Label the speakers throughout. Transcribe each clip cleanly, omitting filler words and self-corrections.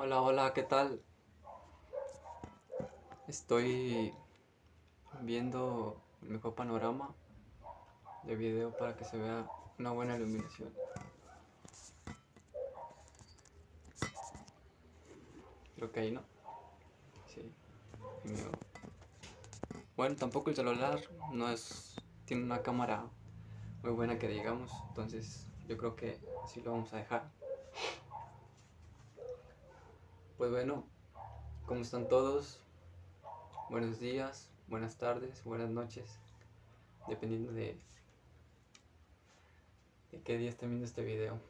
Speaker 1: Hola, hola, ¿qué tal? Estoy viendo el mejor panorama de video para que se vea una buena iluminación. Creo que ahí, ¿no? Sí. mío. Bueno, tampoco el celular tiene una cámara muy buena que digamos, entonces yo creo que así lo vamos a dejar. Pues bueno, ¿cómo están todos? Buenos días, buenas tardes, buenas noches, dependiendo de qué día estén viendo este video.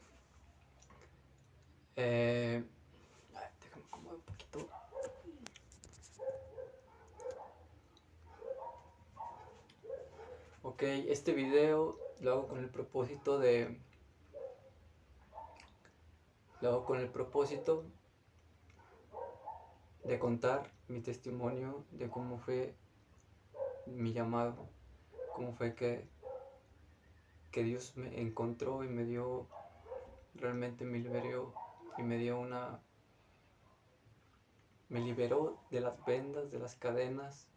Speaker 1: Déjame acomodar un poquito. Ok, este video lo hago con el propósito de contar mi testimonio de cómo fue mi llamado, cómo fue que Dios me encontró y me dio, realmente me liberó y me liberó de las vendas, de las cadenas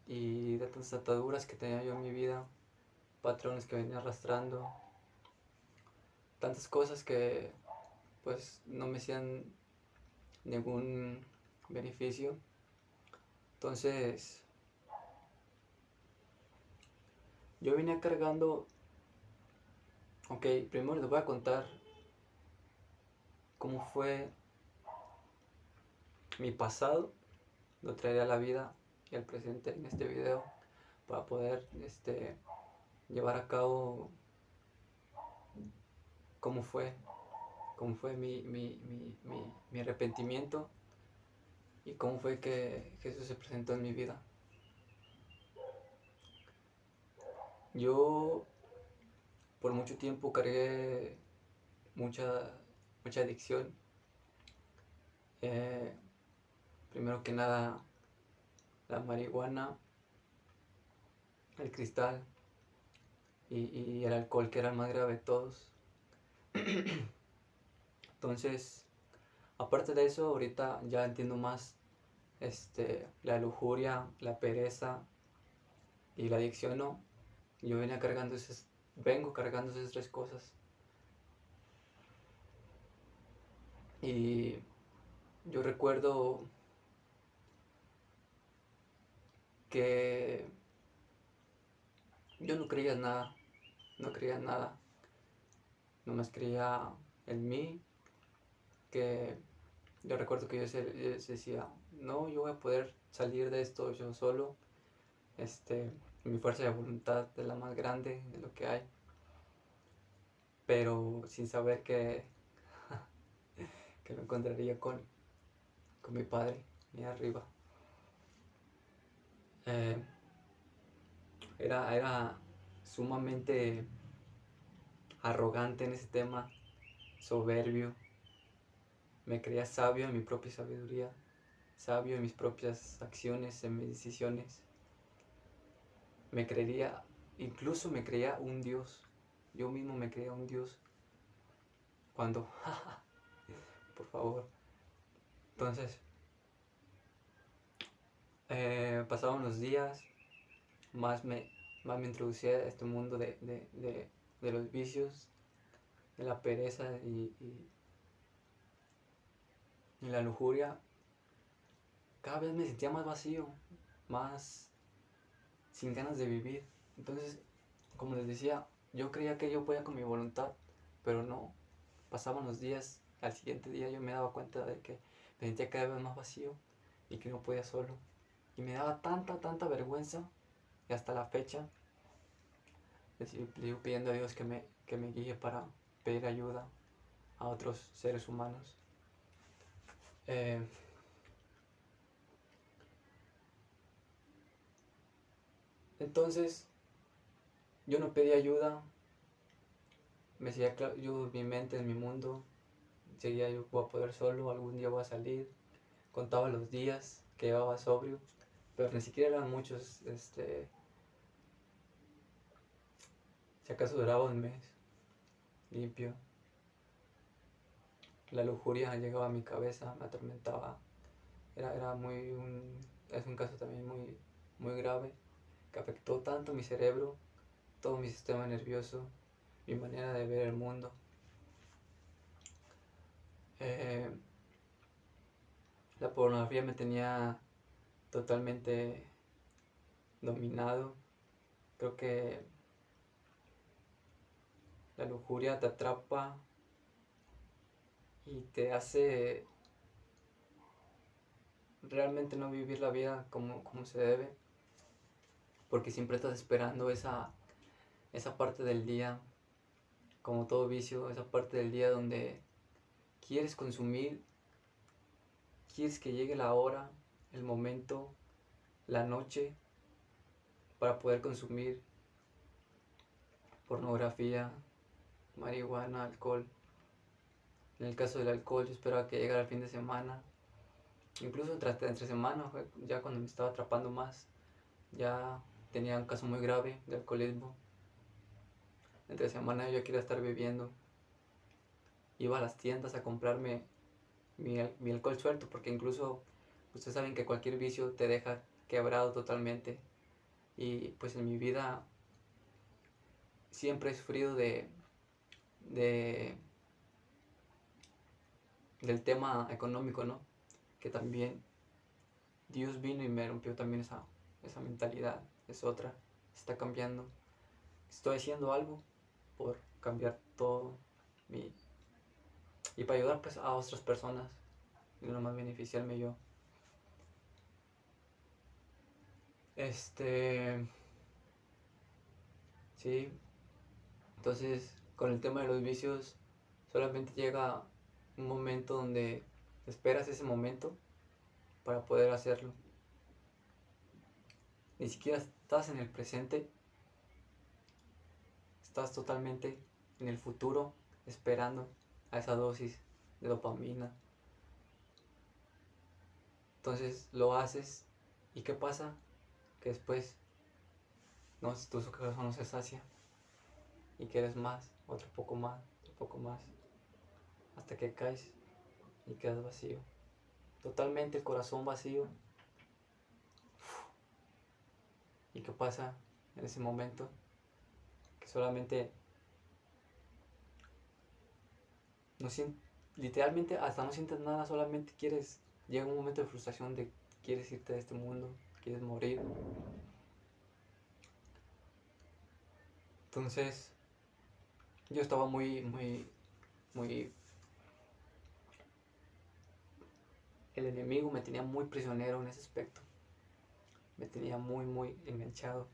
Speaker 1: y de tantas ataduras que tenía yo en mi vida, patrones que venía arrastrando, tantas cosas que pues no me hacían ningún beneficio. Entonces yo venía cargando, ok, primero les voy a contar cómo fue mi pasado, lo traeré a la vida y al presente en este video para poder llevar a cabo cómo fue, cómo fue mi arrepentimiento y cómo fue que Jesús se presentó en mi vida. Yo por mucho tiempo cargué mucha, mucha adicción. Eh, Primero que nada, la marihuana, el cristal y el alcohol, que era el más grave de todos. Entonces, aparte de eso, ahorita ya entiendo más la lujuria, la pereza y la adicción, ¿no? Yo vengo cargando esas tres cosas. Y yo recuerdo que yo no creía en nada, no creía en nada. Nomás creía en mí, que yo recuerdo que yo decía, no, yo voy a poder salir de esto yo solo. Mi fuerza de voluntad es la más grande de lo que hay. Pero sin saber que me encontraría con mi padre, ahí arriba. Eh, era sumamente arrogante en ese tema, soberbio. Me creía sabio en mi propia sabiduría, sabio en mis propias acciones, en mis decisiones. Me creería, incluso me creía un Dios. Yo mismo me creía un Dios. Cuando, por favor. Entonces, pasaban los días, más me, más me introducía a este mundo de los vicios, de la pereza y la lujuria. Cada vez me sentía más vacío, más sin ganas de vivir. Entonces, como les decía, yo creía que yo podía con mi voluntad, pero no. Pasaban los días, al siguiente día yo me daba cuenta de que me sentía cada vez más vacío y que no podía solo. Y me daba tanta vergüenza, y hasta la fecha le sigo pidiendo a Dios que me guíe para pedir ayuda a otros seres humanos. Eh, entonces, yo no pedía ayuda, me seguía yo, mi mente en mi mundo, seguía yo voy a poder solo, algún día voy a salir, contaba los días que llevaba sobrio, pero ni siquiera eran muchos, si acaso duraba un mes, limpio. la lujuria llegaba a mi cabeza, me atormentaba. Es un caso también muy grave, que afectó tanto mi cerebro, todo mi sistema nervioso, mi manera de ver el mundo. La pornografía me tenía totalmente dominado. Creo que la lujuria te atrapa y te hace realmente no vivir la vida como se debe, porque siempre estás esperando esa parte del día, como todo vicio, esa parte del día donde quieres consumir, quieres que llegue la hora, el momento, la noche, para poder consumir pornografía, marihuana, alcohol. En el caso del alcohol, yo esperaba que llegara el fin de semana, incluso entre semana, ya cuando me estaba atrapando más, ya tenía un caso muy grave de alcoholismo. Entre semana yo quería estar bebiendo. Iba a las tiendas a comprarme mi alcohol suelto, porque incluso ustedes saben que cualquier vicio te deja quebrado totalmente. Y pues en mi vida siempre he sufrido de del tema económico, ¿no? Que también Dios vino y me rompió también esa mentalidad. Es otra, está cambiando. Estoy haciendo algo por cambiar todo y para ayudar pues a otras personas y no más beneficiarme yo. Sí, entonces con el tema de los vicios solamente llega un momento donde esperas ese momento para poder hacerlo. Ni siquiera estás en el presente, estás totalmente en el futuro esperando a esa dosis de dopamina. Entonces lo haces y ¿qué pasa? Que después tu corazón no se sacia y quieres más, otro poco más, hasta que caes y quedas vacío. Totalmente el corazón vacío. ¿Y qué pasa en ese momento? Que solamente literalmente hasta no sientes nada, solamente llega un momento de frustración de quieres irte de este mundo, quieres morir. Entonces yo estaba muy, el enemigo me tenía muy prisionero en ese aspecto, me tenía muy enganchado.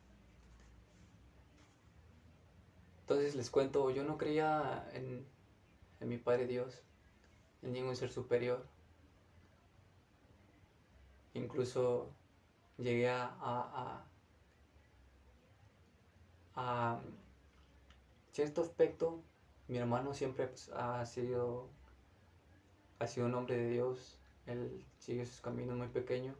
Speaker 1: Entonces les cuento, yo no creía en mi Padre Dios, en ningún ser superior. Incluso llegué a cierto aspecto, mi hermano siempre pues, ha sido un hombre de Dios. Él sigue sus caminos muy pequeño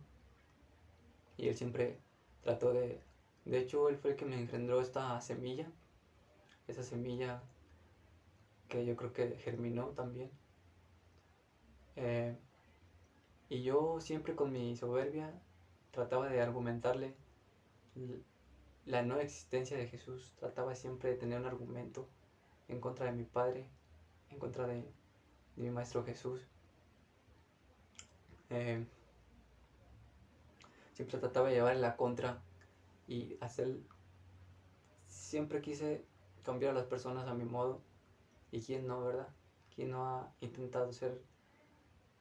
Speaker 1: y él siempre trató de hecho él fue el que me engendró esta semilla, esa semilla que yo creo que germinó también. Y yo siempre con mi soberbia trataba de argumentarle la no existencia de Jesús, trataba siempre de tener un argumento en contra de mi Padre, en contra de mi Maestro Jesús. Siempre trataba de llevarle la contra y siempre quise cambiar a las personas a mi modo. ¿Y quién no, verdad? ¿Quién no ha intentado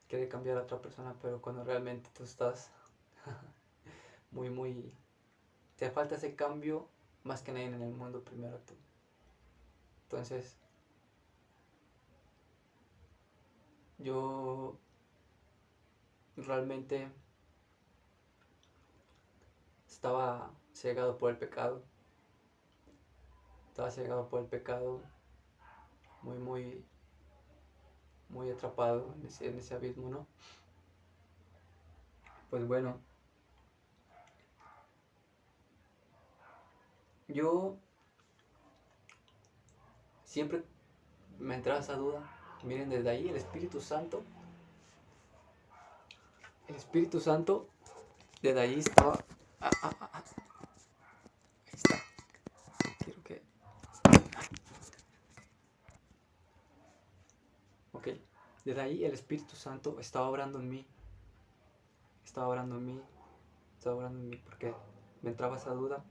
Speaker 1: querer cambiar a otra persona, pero cuando realmente tú estás muy, te falta ese cambio más que nadie en el mundo, primero tú? Entonces, yo realmente estaba cegado por el pecado, muy atrapado en ese abismo, ¿no? Pues bueno, yo siempre me entraba esa duda Miren, desde ahí el Espíritu Santo, desde ahí estaba, ahí está, quiero que, ok, desde ahí el Espíritu Santo estaba obrando en mí, estaba obrando en mí, estaba obrando en mí, porque me entraba esa duda.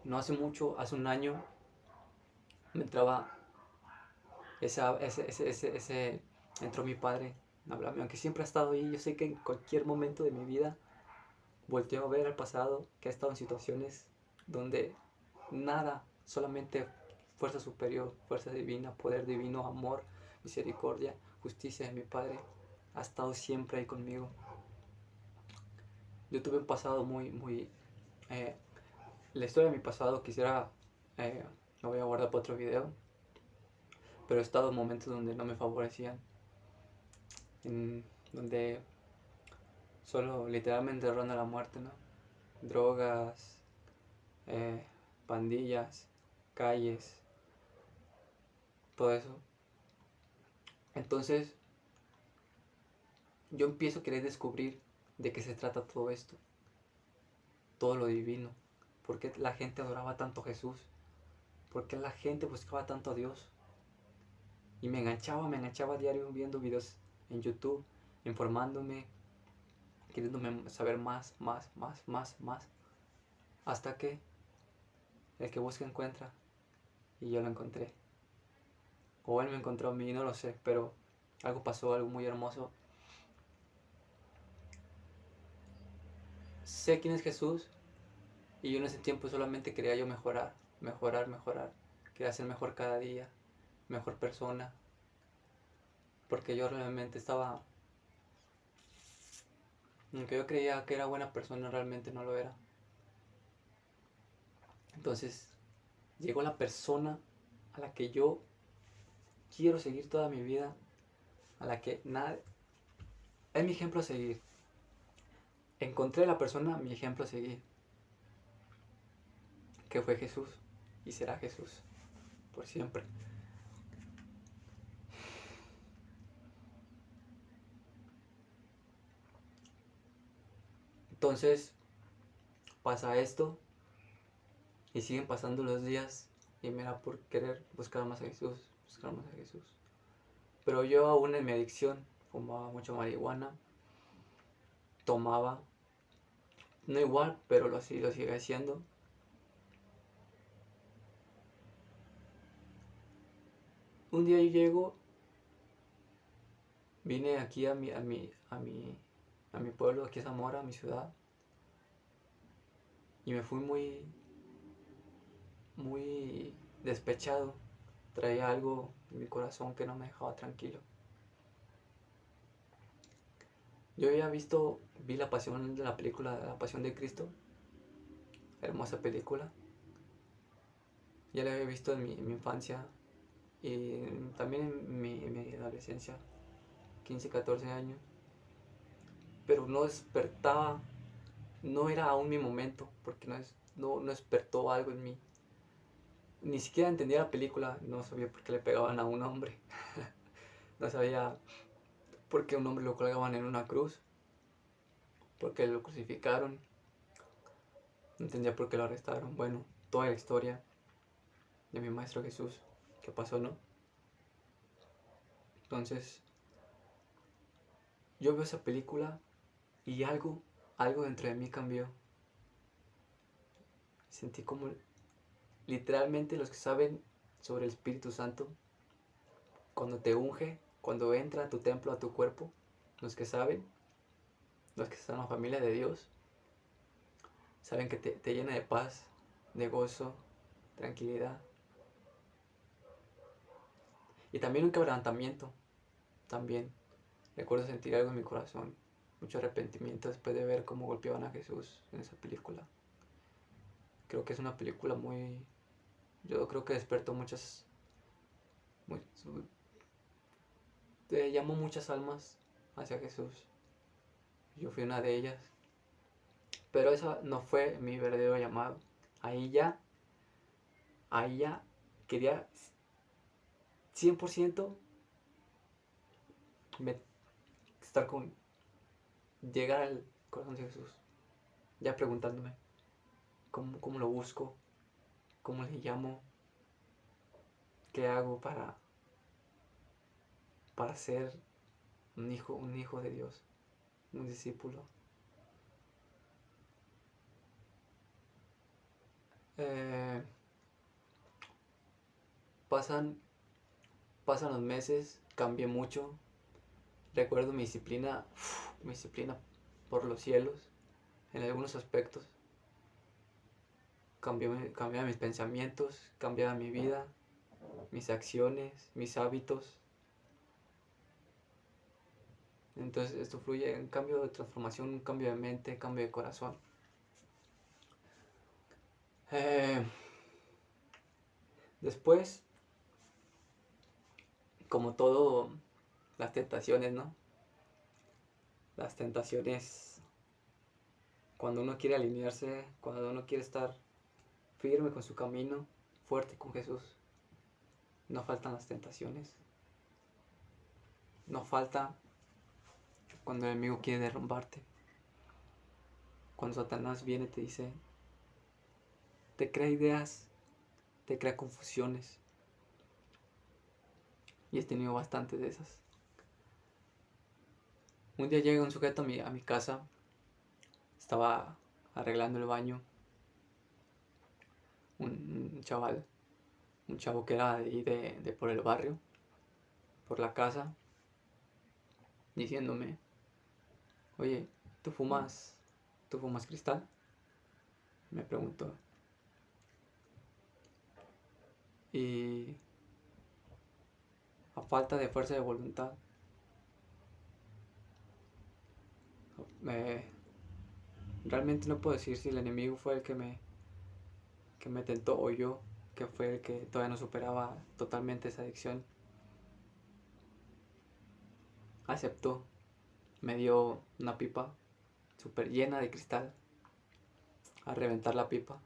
Speaker 1: No hace mucho, hace un año, me entraba entró mi padre a hablarme, aunque siempre ha estado ahí. Yo sé que en cualquier momento de mi vida volteo a ver al pasado, que ha estado en situaciones donde nada, solamente fuerza superior, fuerza divina, poder divino, amor, misericordia, justicia de mi padre ha estado siempre ahí conmigo. Yo tuve un pasado eh, la historia de mi pasado quisiera, lo voy a guardar para otro video, pero he estado en momentos donde no me favorecían, en donde solo literalmente ronda la muerte, ¿no? Drogas, eh, pandillas, calles, todo eso. Entonces yo empiezo a querer descubrir de qué se trata todo esto, todo lo divino. ¿Por qué la gente adoraba tanto a Jesús? ¿Por qué la gente buscaba tanto a Dios? Y me enganchaba a diario viendo videos en YouTube, informándome, queriéndome saber más, hasta que el que busca encuentra, y yo lo encontré. O él me encontró a mí, no lo sé, pero algo pasó, algo muy hermoso. Sé quién es Jesús, y yo en ese tiempo solamente quería yo mejorar. Quería ser mejor cada día, mejor persona, porque yo realmente estaba, aunque yo creía que era buena persona, realmente no lo era. Entonces llegó la persona a la que yo quiero seguir toda mi vida, a la que nada, es mi ejemplo a seguir. Encontré a la persona, mi ejemplo a seguir, que fue Jesús y será Jesús por siempre. Entonces pasa esto y siguen pasando los días y me da por querer buscar más a Jesús, buscar más a Jesús. Pero yo aún en mi adicción fumaba mucho marihuana, tomaba, no igual, pero lo sigue haciendo. Un día yo llego, vine aquí a mi pueblo, aquí a Zamora, a mi ciudad, y me fui muy despechado. Traía algo en mi corazón que no me dejaba tranquilo. Yo había vi la pasión de la película La Pasión de Cristo, hermosa película. Ya la había visto en mi infancia y también en mi adolescencia, 15, 14 años. Pero no despertaba, no era aún mi momento, porque no despertó algo en mí. Ni siquiera entendía la película, no sabía por qué le pegaban a un hombre. No sabía por qué un hombre lo colgaban en una cruz, por qué lo crucificaron. No entendía por qué lo arrestaron. Bueno, toda la historia de mi maestro Jesús, qué pasó, ¿no? Entonces, yo veo esa película y algo dentro de mí cambió. Sentí como literalmente los que saben sobre el Espíritu Santo, cuando te unge, cuando entra a tu templo, a tu cuerpo, los que saben, los que están en la familia de Dios, saben que te llena de paz, de gozo, tranquilidad. Y también un quebrantamiento, también. Recuerdo sentir algo en mi corazón, mucho arrepentimiento después de ver cómo golpeaban a Jesús en esa película. Creo que es una película yo creo que despertó muy, llamó muchas almas hacia Jesús. Yo fui una de ellas. Pero esa no fue mi verdadero llamado. Ahí ya quería 100% me, estar con, llegar al corazón de Jesús, ya preguntándome cómo lo busco, cómo le llamo, qué hago para ser un hijo de Dios, un discípulo. Pasan los meses, cambié mucho. Recuerdo mi disciplina por los cielos, en algunos aspectos. Cambiaba mis pensamientos, cambiaba mi vida, mis acciones, mis hábitos. Entonces esto fluye en un cambio de transformación, un cambio de mente, cambio de corazón. Después, como todo, las tentaciones, ¿no? Las tentaciones, cuando uno quiere alinearse, cuando uno quiere estar firme con su camino, fuerte con Jesús, no faltan las tentaciones. No falta cuando el enemigo quiere derrumbarte. Cuando Satanás viene y te dice, te crea ideas, te crea confusiones. Y he tenido bastantes de esas. Un día llega un sujeto a mi casa, estaba arreglando el baño, un chavo que era de ahí de por el barrio, por la casa, diciéndome, oye, ¿tú fumas cristal? Me preguntó. Y a falta de fuerza de voluntad, realmente no puedo decir si el enemigo fue el que me tentó o yo, que fue el que todavía no superaba totalmente esa adicción. Aceptó, me dio una pipa súper llena de cristal, a reventar la pipa.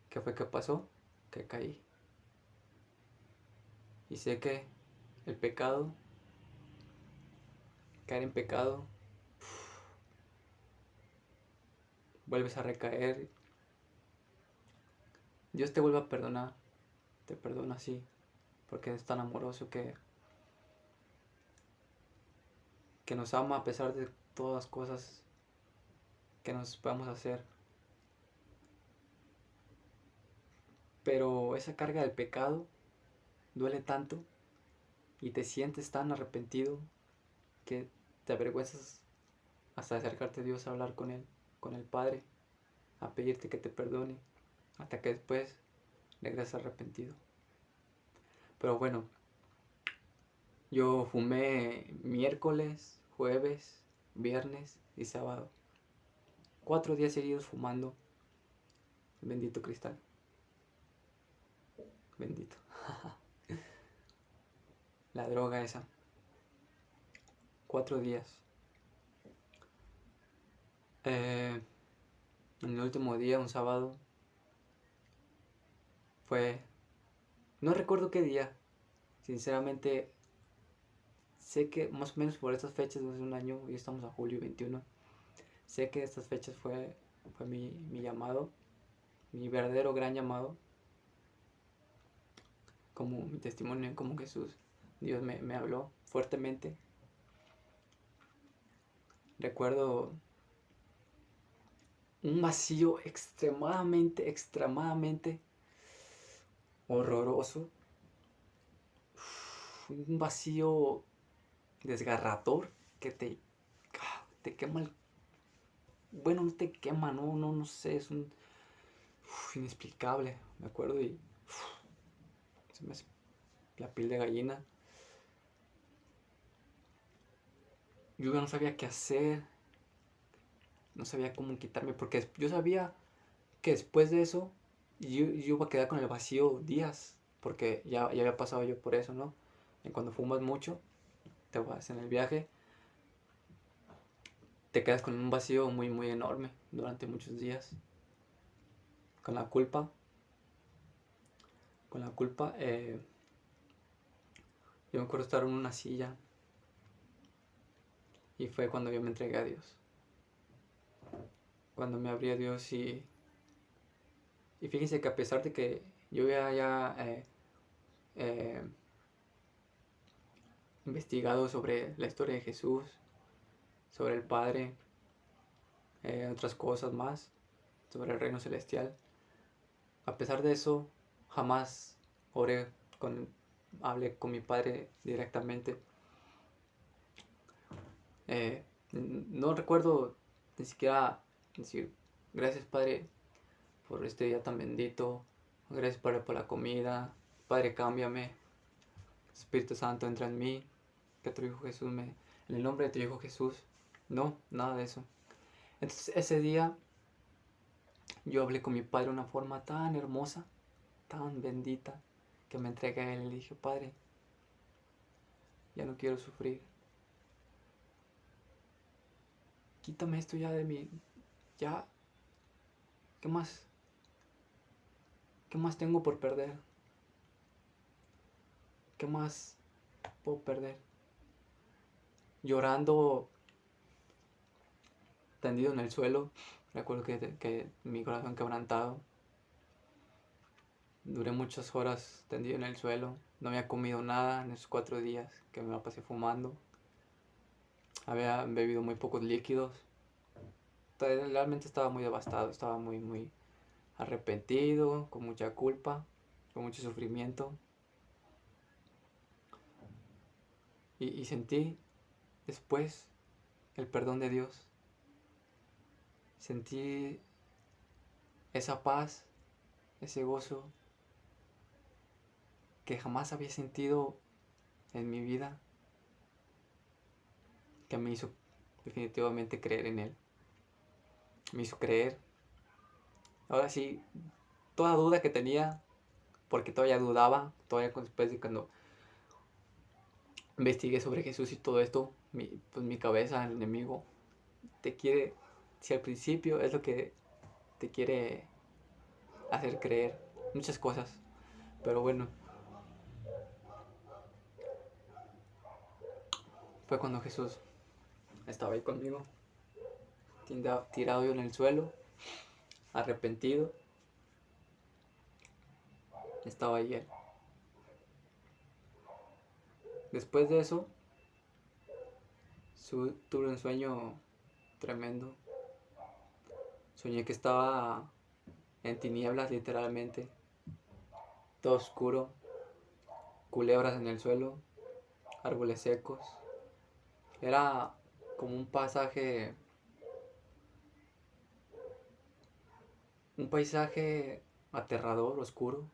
Speaker 1: ¿Qué fue que pasó? Que caí. Y sé que el pecado, caer en pecado, vuelves a recaer. Dios te vuelve a perdonar, te perdona así, porque es tan amoroso que nos ama a pesar de todas las cosas que nos podamos hacer. Pero esa carga del pecado duele tanto y te sientes tan arrepentido que te avergüenzas hasta acercarte a Dios a hablar con Él, con el Padre, a pedirte que te perdone, hasta que después regresas arrepentido. Pero bueno, yo fumé miércoles, jueves, viernes y sábado. 4 días seguidos fumando bendito cristal. Bendito. La droga esa. 4 días. En el último día, un sábado, no recuerdo qué día. Sinceramente, sé que más o menos por estas fechas, hace un año, hoy estamos a julio 21. Sé que estas fechas fue mi llamado, mi verdadero gran llamado, como mi testimonio, como Jesús. Dios me habló fuertemente. Recuerdo un vacío extremadamente horroroso. Un vacío desgarrador que te quema bueno, no te quema, no sé, es inexplicable. Me acuerdo y se me hace la piel de gallina. Yo no sabía qué hacer, no sabía cómo quitarme, porque yo sabía que después de eso yo iba a quedar con el vacío días, porque ya había pasado yo por eso, ¿no? Y cuando fumas mucho, te vas en el viaje, te quedas con un vacío muy enorme durante muchos días, con la culpa, Yo me acuerdo estar en una silla y fue cuando yo me entregué a Dios. Cuando me abrí a Dios y fíjense que a pesar de que yo había investigado sobre la historia de Jesús, sobre el Padre, otras cosas más, sobre el reino celestial, a pesar de eso, jamás hablé con mi Padre directamente. No recuerdo ni siquiera decir, gracias Padre por este día tan bendito, gracias Padre por la comida, Padre cámbiame, Espíritu Santo entra en mí, que tu Hijo Jesús en el nombre de tu Hijo Jesús, no, nada de eso. Entonces ese día yo hablé con mi Padre de una forma tan hermosa, tan bendita, que me entregué a Él y le dije, Padre, ya no quiero sufrir, quítame esto ya de mí, ya, ¿qué más? ¿Qué más tengo por perder? ¿Qué más puedo perder? Llorando, tendido en el suelo, recuerdo que mi corazón quebrantado. Duré muchas horas tendido en el suelo, no había comido nada en esos 4 días que me la pasé fumando. Había bebido muy pocos líquidos. Realmente estaba muy devastado, estaba muy arrepentido, con mucha culpa, con mucho sufrimiento. Y sentí después el perdón de Dios. Sentí esa paz, ese gozo que jamás había sentido en mi vida, que me hizo definitivamente creer en Él. Me hizo creer. Ahora sí, toda duda que tenía, porque todavía dudaba, todavía después de cuando investigué sobre Jesús y todo esto, pues mi cabeza, el enemigo, te quiere, si al principio es lo que te quiere hacer creer muchas cosas, pero bueno, fue cuando Jesús estaba ahí conmigo, tirado yo en el suelo, arrepentido, estaba ahí Él. Después de eso, tuve un sueño tremendo. Soñé que estaba en tinieblas literalmente, todo oscuro, culebras en el suelo, árboles secos. Era como un paisaje aterrador, oscuro,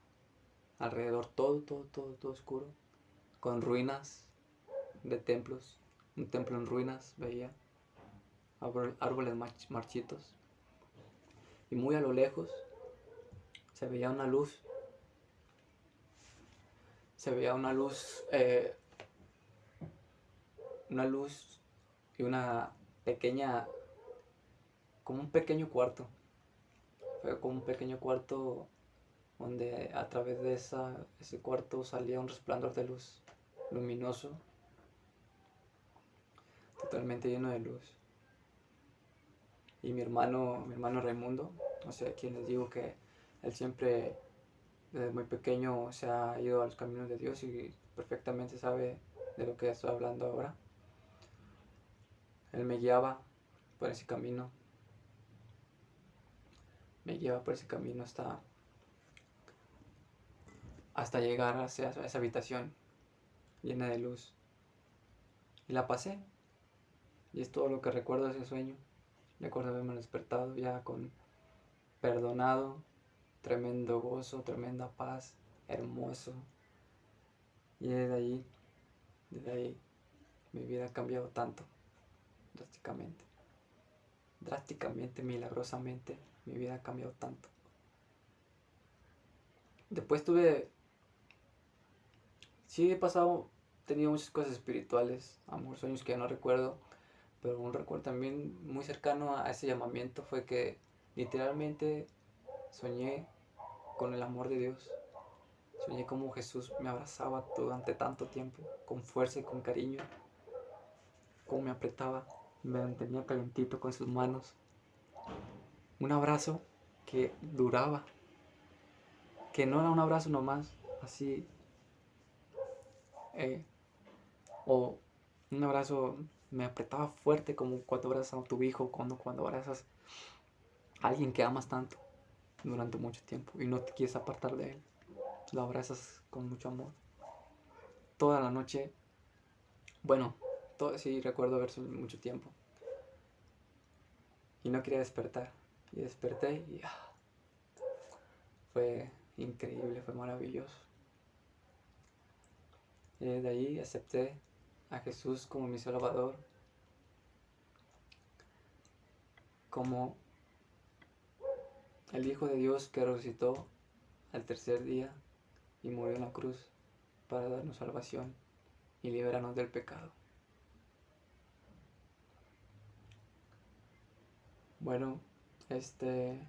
Speaker 1: alrededor todo oscuro, con ruinas de templos, un templo en ruinas veía, árboles marchitos, y muy a lo lejos se veía una luz, una luz y una pequeña, como un pequeño cuarto. Fue como un pequeño cuarto donde a través de ese cuarto salía un resplandor de luz luminoso, totalmente lleno de luz. Y mi hermano Raimundo, o sea, quien les digo que él siempre desde muy pequeño se ha ido a los caminos de Dios y perfectamente sabe de lo que estoy hablando ahora. Él me guiaba por ese camino, hasta llegar hacia esa habitación llena de luz. Y la pasé, y es todo lo que recuerdo de ese sueño. Recuerdo haberme despertado ya con perdonado, tremendo gozo, tremenda paz, hermoso. Y desde ahí, mi vida ha cambiado tanto, drásticamente, milagrosamente, mi vida ha cambiado tanto. Después sí he tenido muchas cosas espirituales, amor, sueños que ya no recuerdo, pero un recuerdo también muy cercano a ese llamamiento fue que literalmente soñé con el amor de Dios. Soñé como Jesús me abrazaba durante tanto tiempo, con fuerza y con cariño, como me apretaba, me mantenía calentito con sus manos. Un abrazo que duraba, que no era un abrazo nomás, así, o un abrazo me apretaba fuerte como cuando abrazas a tu hijo, cuando abrazas a alguien que amas tanto durante mucho tiempo y no te quieres apartar de él. Lo abrazas con mucho amor. Toda la noche, bueno, sí recuerdo haber soñado mucho tiempo. Y no quería despertar. Y desperté y fue increíble, fue maravilloso. Y desde ahí acepté a Jesús como mi Salvador, como el Hijo de Dios que resucitó al tercer día y murió en la cruz para darnos salvación y liberarnos del pecado. Bueno, este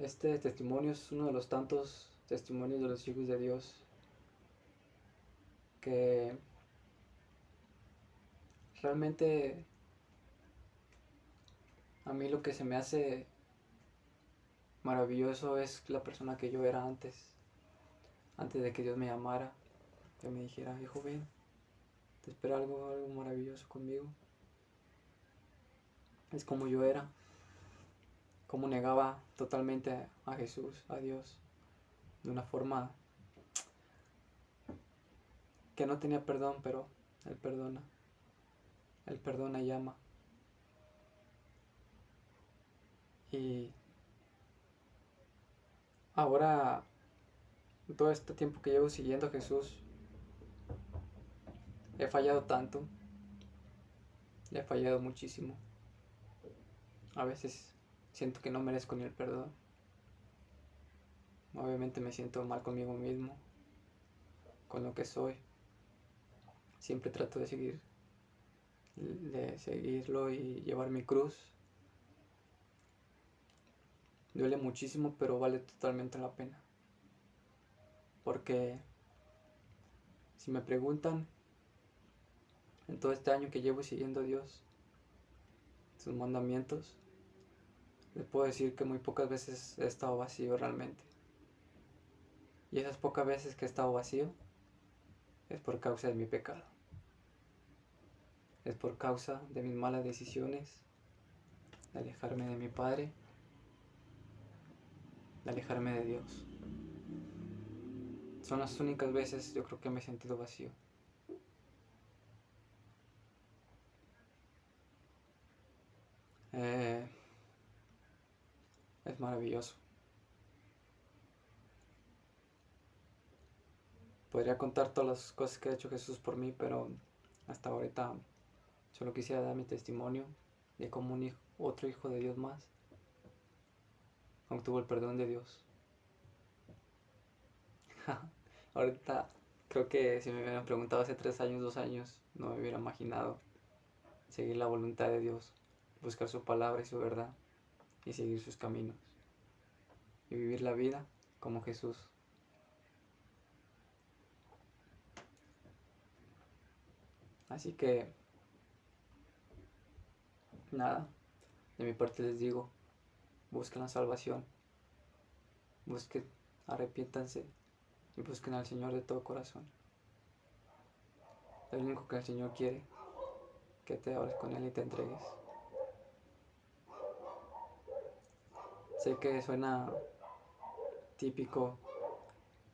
Speaker 1: testimonio es uno de los tantos testimonios de los hijos de Dios que realmente a mí lo que se me hace maravilloso es la persona que yo era antes de que Dios me llamara, que me dijera, hijo, ven, te espera algo maravilloso conmigo. Es como yo era, como negaba totalmente a Jesús, a Dios, de una forma que no tenía perdón, pero Él perdona y ama. Y ahora, todo este tiempo que llevo siguiendo a Jesús, he fallado tanto, he fallado muchísimo. A veces siento que no merezco ni el perdón. Obviamente me siento mal conmigo mismo, con lo que soy. Siempre trato de seguirlo y llevar mi cruz. Duele muchísimo, pero vale totalmente la pena. Porque si me preguntan, en todo este año que llevo siguiendo a Dios, sus mandamientos, les puedo decir que muy pocas veces he estado vacío realmente. Y esas pocas veces que he estado vacío es por causa de mi pecado. Es por causa de mis malas decisiones, de alejarme de mi Padre, de alejarme de Dios. Son las únicas veces yo creo que me he sentido vacío. Es maravilloso. Podría contar todas las cosas que ha hecho Jesús por mí, pero hasta ahorita solo quisiera dar mi testimonio de cómo otro hijo de Dios más obtuvo el perdón de Dios. Ahorita creo que si me hubieran preguntado hace 3 años, 2 años, no me hubiera imaginado seguir la voluntad de Dios, buscar su palabra y su verdad y seguir sus caminos y vivir la vida como Jesús. Así que nada, de mi parte les digo, busquen la salvación, busquen, arrepiéntanse y busquen al Señor de todo corazón. Es lo único que el Señor quiere, que te hables con Él y te entregues. Sé que suena típico,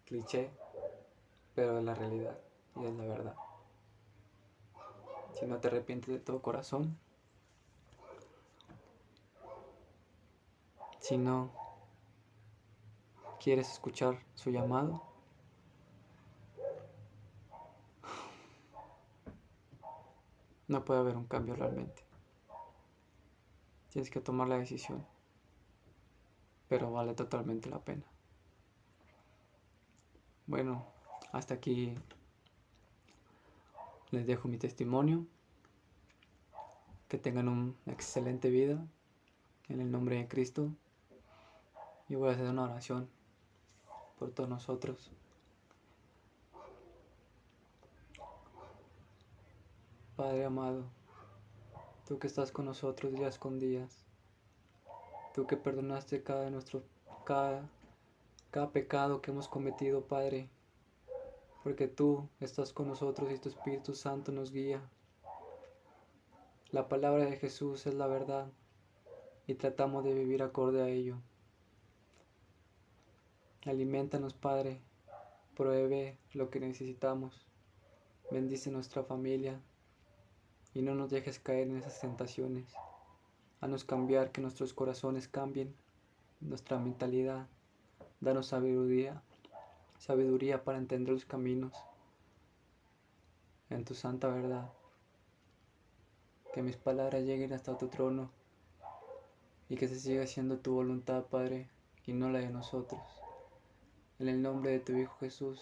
Speaker 1: cliché, pero es la realidad y es la verdad. Si no te arrepientes de todo corazón, si no quieres escuchar su llamado, no puede haber un cambio realmente. Tienes que tomar la decisión, pero vale totalmente la pena. Bueno, hasta aquí les dejo mi testimonio. Que tengan una excelente vida en el nombre de Cristo. Y voy a hacer una oración por todos nosotros. Padre amado, tú que estás con nosotros días con días, tú que perdonaste cada, cada pecado que hemos cometido, Padre, porque tú estás con nosotros y tu Espíritu Santo nos guía. La palabra de Jesús es la verdad y tratamos de vivir acorde a ello. Aliméntanos, Padre, provee lo que necesitamos, bendice nuestra familia y no nos dejes caer en esas tentaciones. Haznos cambiar, que nuestros corazones cambien, nuestra mentalidad. Danos sabiduría para entender los caminos en tu santa verdad. Que mis palabras lleguen hasta tu trono y que se siga haciendo tu voluntad, Padre, y no la de nosotros. En el nombre de tu Hijo Jesús.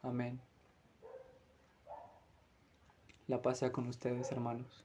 Speaker 1: Amén. La paz sea con ustedes, hermanos.